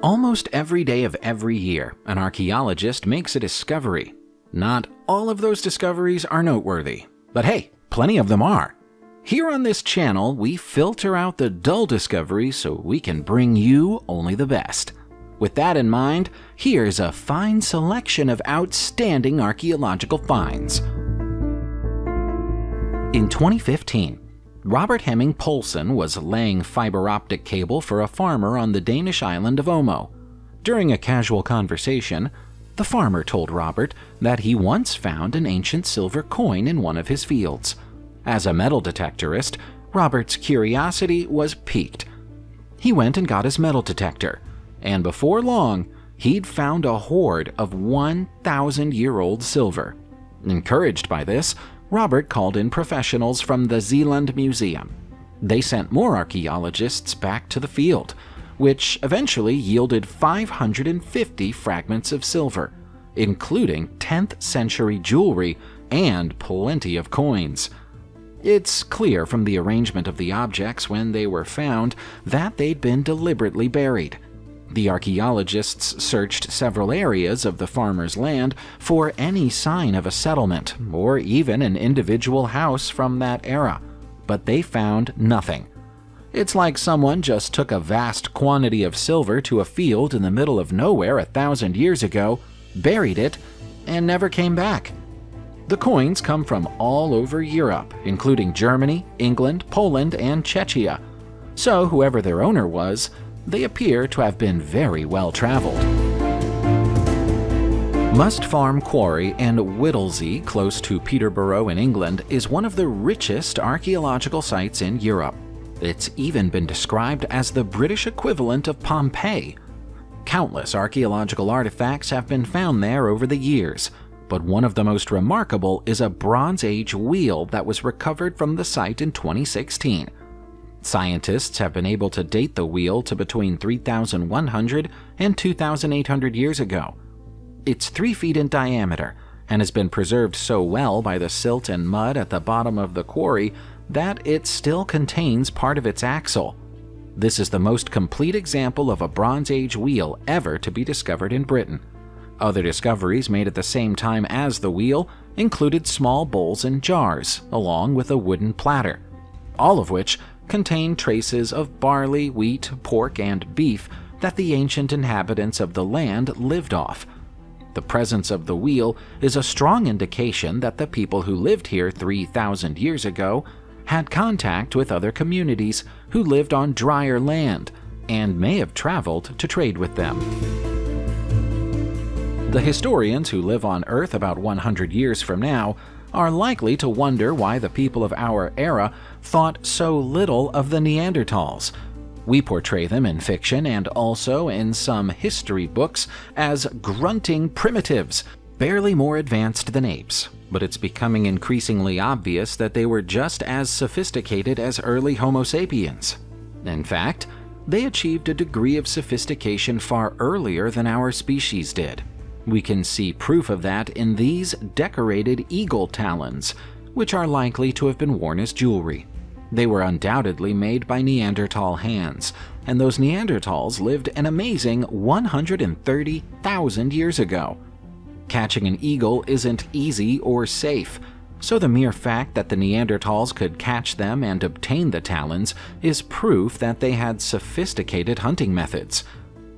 Almost every day of every year, an archaeologist makes a discovery. Not all of those discoveries are noteworthy, but hey, plenty of them are. Here on this channel, we filter out the dull discoveries so we can bring you only the best. With that in mind, here's a fine selection of outstanding archaeological finds. In 2015, Robert Hemming Poulsen was laying fiber optic cable for a farmer on the Danish island of Omo. During a casual conversation, the farmer told Robert that he once found an ancient silver coin in one of his fields. As a metal detectorist, Robert's curiosity was piqued. He went and got his metal detector, and before long, he'd found a hoard of 1,000-year-old silver. Encouraged by this, Robert called in professionals from the Zeeland Museum. They sent more archaeologists back to the field, which eventually yielded 550 fragments of silver, including 10th century jewelry and plenty of coins. It's clear from the arrangement of the objects when they were found that they'd been deliberately buried. The archaeologists searched several areas of the farmer's land for any sign of a settlement or even an individual house from that era, but they found nothing. It's like someone just took a vast quantity of silver to a field in the middle of nowhere 1,000 years ago, buried it, and never came back. The coins come from all over Europe, including Germany, England, Poland, and Czechia. So whoever their owner was, they appear to have been very well traveled. Must Farm Quarry in Whittlesey, close to Peterborough in England, is one of the richest archaeological sites in Europe. It's even been described as the British equivalent of Pompeii. Countless archaeological artifacts have been found there over the years, but one of the most remarkable is a Bronze Age wheel that was recovered from the site in 2016. Scientists have been able to date the wheel to between 3,100 and 2,800 years ago. It's 3 feet in diameter and has been preserved so well by the silt and mud at the bottom of the quarry that it still contains part of its axle. This is the most complete example of a Bronze Age wheel ever to be discovered in Britain. Other discoveries made at the same time as the wheel included small bowls and jars, along with a wooden platter, all of which contain traces of barley, wheat, pork, and beef that the ancient inhabitants of the land lived off. The presence of the wheel is a strong indication that the people who lived here 3,000 years ago had contact with other communities who lived on drier land and may have traveled to trade with them. The historians who live on Earth about 100 years from now are likely to wonder why the people of our era thought so little of the Neanderthals. We portray them in fiction and also in some history books as grunting primitives, barely more advanced than apes, but it's becoming increasingly obvious that they were just as sophisticated as early Homo sapiens. In fact, they achieved a degree of sophistication far earlier than our species did. We can see proof of that in these decorated eagle talons, which are likely to have been worn as jewelry. They were undoubtedly made by Neanderthal hands, and those Neanderthals lived an amazing 130,000 years ago. Catching an eagle isn't easy or safe, so the mere fact that the Neanderthals could catch them and obtain the talons is proof that they had sophisticated hunting methods.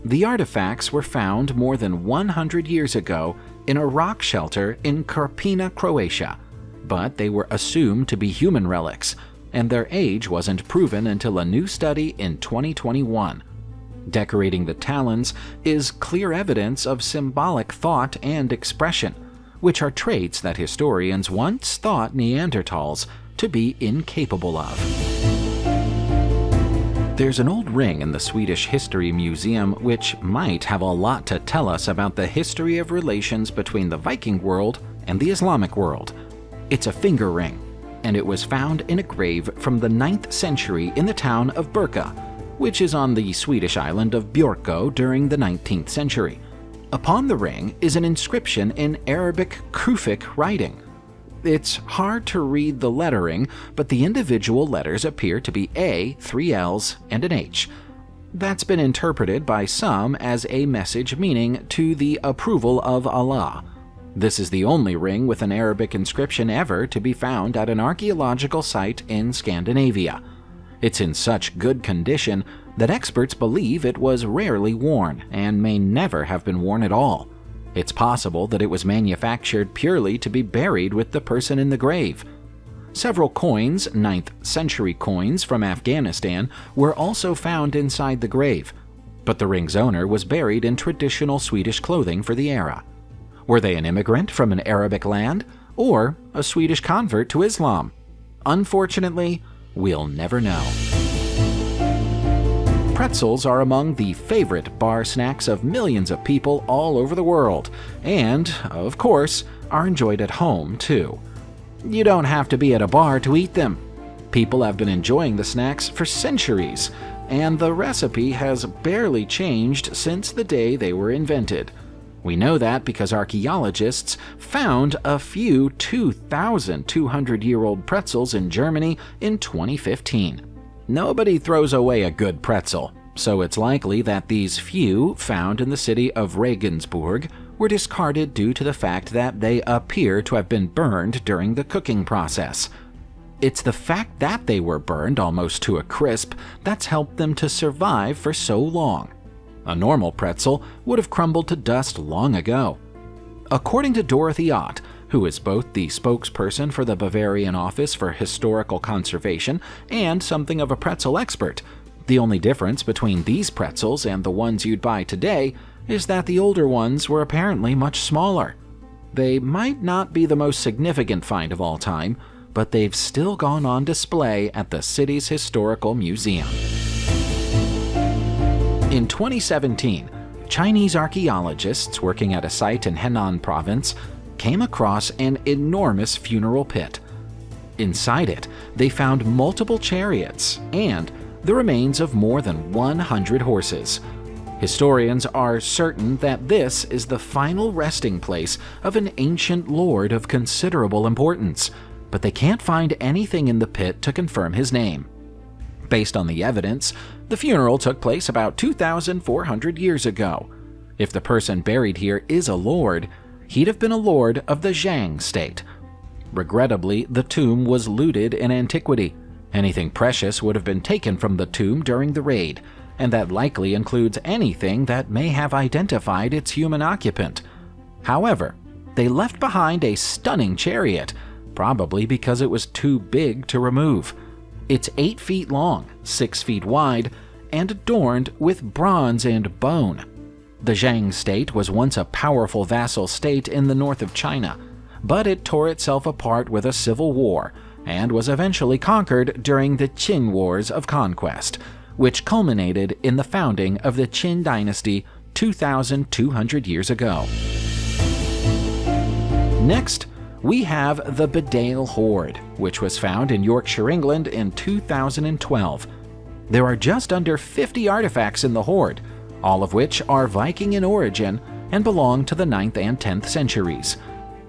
The artifacts were found more than 100 years ago in a rock shelter in Kirpina, Croatia, but they were assumed to be human relics, and their age wasn't proven until a new study in 2021. Decorating the talons is clear evidence of symbolic thought and expression, which are traits that historians once thought Neanderthals to be incapable of. There's an old ring in the Swedish History Museum which might have a lot to tell us about the history of relations between the Viking world and the Islamic world. It's a finger ring, and it was found in a grave from the 9th century in the town of Birka, which is on the Swedish island of Björkö during the 19th century. Upon the ring is an inscription in Arabic Kufic writing. It's hard to read the lettering, but the individual letters appear to be A, 3 L's, and an H. That's been interpreted by some as a message meaning "to the approval of Allah." This is the only ring with an Arabic inscription ever to be found at an archaeological site in Scandinavia. It's in such good condition that experts believe it was rarely worn and may never have been worn at all. It's possible that it was manufactured purely to be buried with the person in the grave. Several coins, 9th century coins from Afghanistan, were also found inside the grave, but the ring's owner was buried in traditional Swedish clothing for the era. Were they an immigrant from an Arabic land, or a Swedish convert to Islam? Unfortunately, we'll never know. Pretzels are among the favorite bar snacks of millions of people all over the world, and, of course, are enjoyed at home too. You don't have to be at a bar to eat them. People have been enjoying the snacks for centuries, and the recipe has barely changed since the day they were invented. We know that because archaeologists found a few 2,200-year-old pretzels in Germany in 2015. Nobody throws away a good pretzel, so it's likely that these few found in the city of Regensburg were discarded due to the fact that they appear to have been burned during the cooking process. It's the fact that they were burned almost to a crisp that's helped them to survive for so long. A normal pretzel would have crumbled to dust long ago. According to Dorothy Ott, who is both the spokesperson for the Bavarian Office for Historical Conservation and something of a pretzel expert, the only difference between these pretzels and the ones you'd buy today is that the older ones were apparently much smaller. They might not be the most significant find of all time, but they've still gone on display at the city's historical museum. In 2017, Chinese archaeologists working at a site in Henan province came across an enormous funeral pit. Inside it, they found multiple chariots and the remains of more than 100 horses. Historians are certain that this is the final resting place of an ancient lord of considerable importance, but they can't find anything in the pit to confirm his name. Based on the evidence, the funeral took place about 2,400 years ago. If the person buried here is a lord, he'd have been a lord of the Zhang state. Regrettably, the tomb was looted in antiquity. Anything precious would have been taken from the tomb during the raid, and that likely includes anything that may have identified its human occupant. However, they left behind a stunning chariot, probably because it was too big to remove. It's 8 feet long, 6 feet wide, and adorned with bronze and bone. The Zhang state was once a powerful vassal state in the north of China, but it tore itself apart with a civil war and was eventually conquered during the Qin Wars of Conquest, which culminated in the founding of the Qin dynasty 2,200 years ago. Next, we have the Bedale Horde, which was found in Yorkshire, England in 2012. There are just under 50 artifacts in the Horde, all of which are Viking in origin and belong to the 9th and 10th centuries.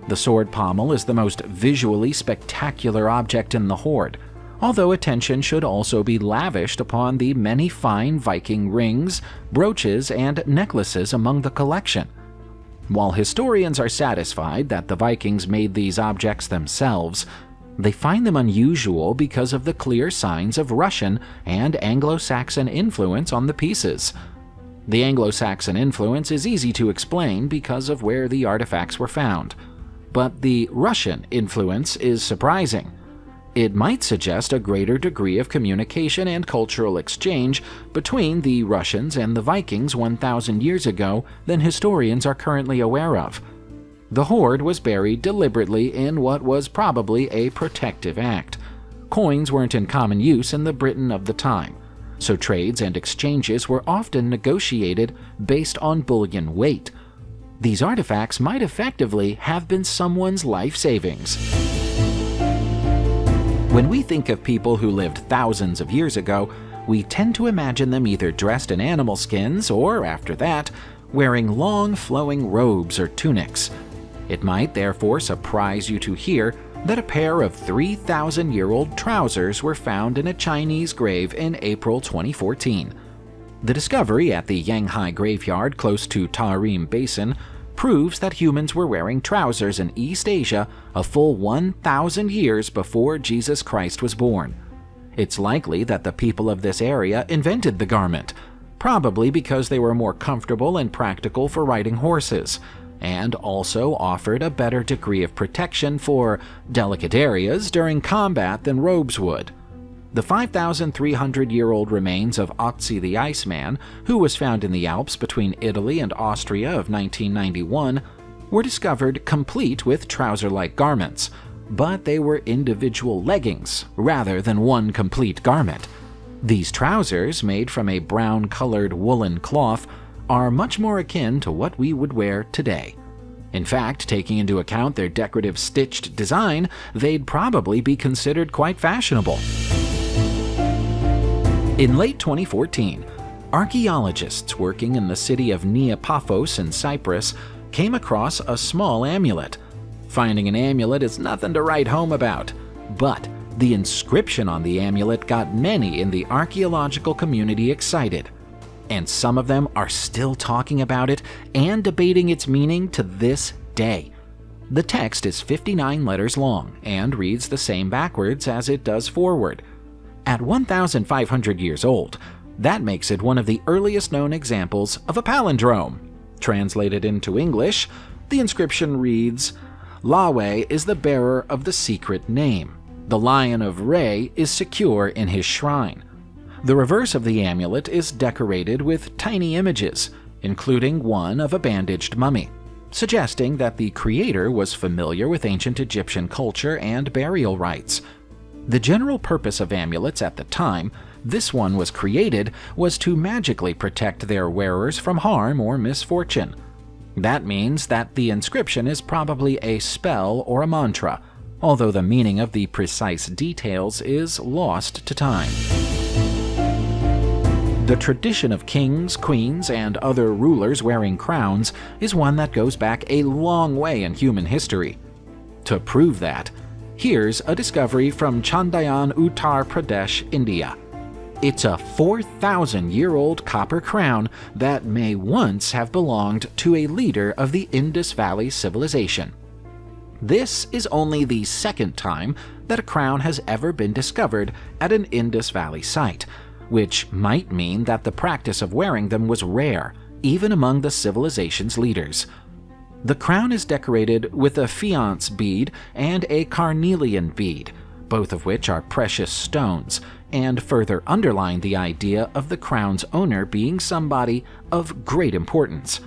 The sword pommel is the most visually spectacular object in the Horde, although attention should also be lavished upon the many fine Viking rings, brooches, and necklaces among the collection. While historians are satisfied that the Vikings made these objects themselves, they find them unusual because of the clear signs of Russian and Anglo-Saxon influence on the pieces. The Anglo-Saxon influence is easy to explain because of where the artifacts were found, but the Russian influence is surprising. It might suggest a greater degree of communication and cultural exchange between the Russians and the Vikings 1,000 years ago than historians are currently aware of. The Horde was buried deliberately in what was probably a protective act. Coins weren't in common use in the Britain of the time, so trades and exchanges were often negotiated based on bullion weight. These artifacts might effectively have been someone's life savings. When we think of people who lived thousands of years ago, we tend to imagine them either dressed in animal skins or, after that, wearing long flowing robes or tunics. It might therefore surprise you to hear that a pair of 3,000-year-old trousers were found in a Chinese grave in April 2014. The discovery at the Yanghai graveyard close to Tarim Basin proves that humans were wearing trousers in East Asia a full 1,000 years before Jesus Christ was born. It's likely that the people of this area invented the garment, probably because they were more comfortable and practical for riding horses, and also offered a better degree of protection for delicate areas during combat than robes would. The 5,300-year-old remains of Otzi the Iceman, who was found in the Alps between Italy and Austria of 1991, were discovered complete with trouser-like garments, but they were individual leggings rather than one complete garment. These trousers, made from a brown-colored woolen cloth, are much more akin to what we would wear today. In fact, taking into account their decorative stitched design, they'd probably be considered quite fashionable. In late 2014, archaeologists working in the city of Nea Paphos in Cyprus came across a small amulet. Finding an amulet is nothing to write home about, but the inscription on the amulet got many in the archaeological community excited, and some of them are still talking about it and debating its meaning to this day. The text is 59 letters long and reads the same backwards as it does forward. At 1,500 years old, that makes it one of the earliest known examples of a palindrome. Translated into English, the inscription reads, "Yahweh is the bearer of the secret name. The Lion of Re is secure in his shrine." The reverse of the amulet is decorated with tiny images, including one of a bandaged mummy, suggesting that the creator was familiar with ancient Egyptian culture and burial rites. The general purpose of amulets at the time this one was created was to magically protect their wearers from harm or misfortune. That means that the inscription is probably a spell or a mantra, although the meaning of the precise details is lost to time. The tradition of kings, queens, and other rulers wearing crowns is one that goes back a long way in human history. To prove that, here's a discovery from Chandayan, Uttar Pradesh, India. It's a 4,000-year-old copper crown that may once have belonged to a leader of the Indus Valley civilization. This is only the second time that a crown has ever been discovered at an Indus Valley site, which might mean that the practice of wearing them was rare, even among the civilization's leaders. The crown is decorated with a faience bead and a carnelian bead, both of which are precious stones, and further underline the idea of the crown's owner being somebody of great importance.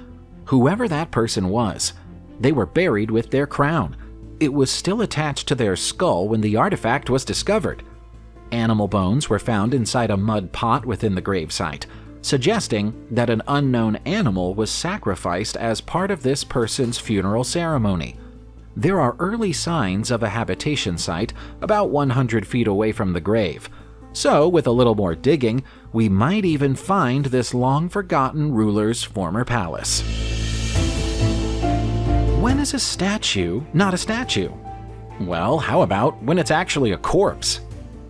Whoever that person was, they were buried with their crown. It was still attached to their skull when the artifact was discovered. Animal bones were found inside a mud pot within the gravesite, suggesting that an unknown animal was sacrificed as part of this person's funeral ceremony. There are early signs of a habitation site about 100 feet away from the grave, so with a little more digging, we might even find this long-forgotten ruler's former palace. When is a statue not a statue? Well, how about when it's actually a corpse?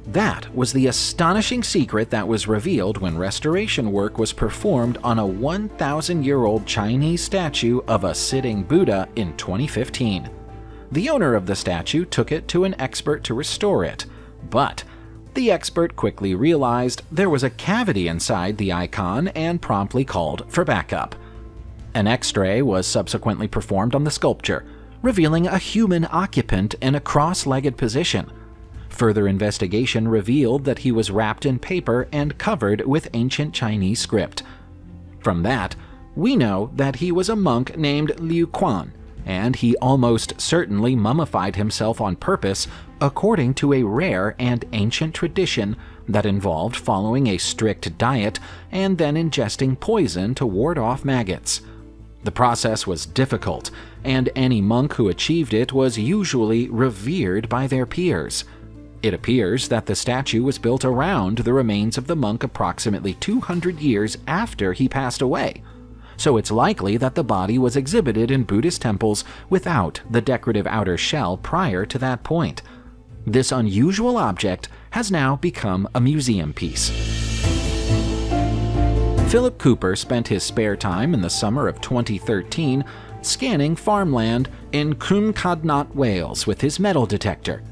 That was the astonishing secret that was revealed when restoration work was performed on a 1,000-year-old Chinese statue of a sitting Buddha in 2015. The owner of the statue took it to an expert to restore it, but the expert quickly realized there was a cavity inside the icon and promptly called for backup. An X-ray was subsequently performed on the sculpture, revealing a human occupant in a cross-legged position. Further investigation revealed that he was wrapped in paper and covered with ancient Chinese script. From that, we know that he was a monk named Liu Quan, and he almost certainly mummified himself on purpose according to a rare and ancient tradition that involved following a strict diet and then ingesting poison to ward off maggots. The process was difficult, and any monk who achieved it was usually revered by their peers. It appears that the statue was built around the remains of the monk approximately 200 years after he passed away, so it's likely that the body was exhibited in Buddhist temples without the decorative outer shell prior to that point. This unusual object has now become a museum piece. Philip Cooper spent his spare time in the summer of 2013 scanning farmland in Cwmcadnat, Wales with his metal detector.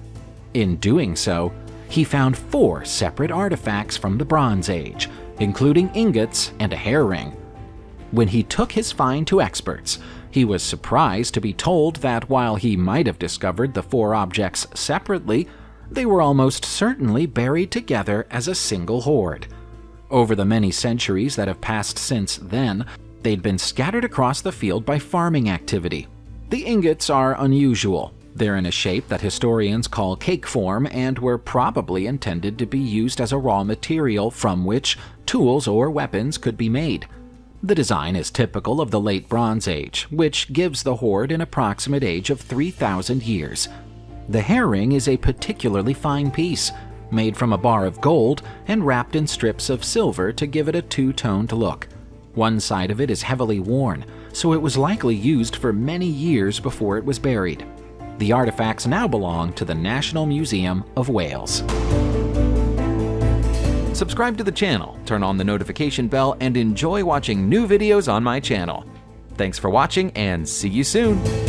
In doing so, he found 4 separate artifacts from the Bronze Age, including ingots and a hair ring. When he took his find to experts, he was surprised to be told that while he might have discovered the 4 objects separately, they were almost certainly buried together as a single hoard. Over the many centuries that have passed since then, they'd been scattered across the field by farming activity. The ingots are unusual. They're in a shape that historians call cake form and were probably intended to be used as a raw material from which tools or weapons could be made. The design is typical of the Late Bronze Age, which gives the hoard an approximate age of 3,000 years. The hair ring is a particularly fine piece, made from a bar of gold and wrapped in strips of silver to give it a two-toned look. One side of it is heavily worn, so it was likely used for many years before it was buried. The artifacts now belong to the National Museum of Wales. Subscribe to the channel, turn on the notification bell, and enjoy watching new videos on my channel. Thanks for watching, and see you soon!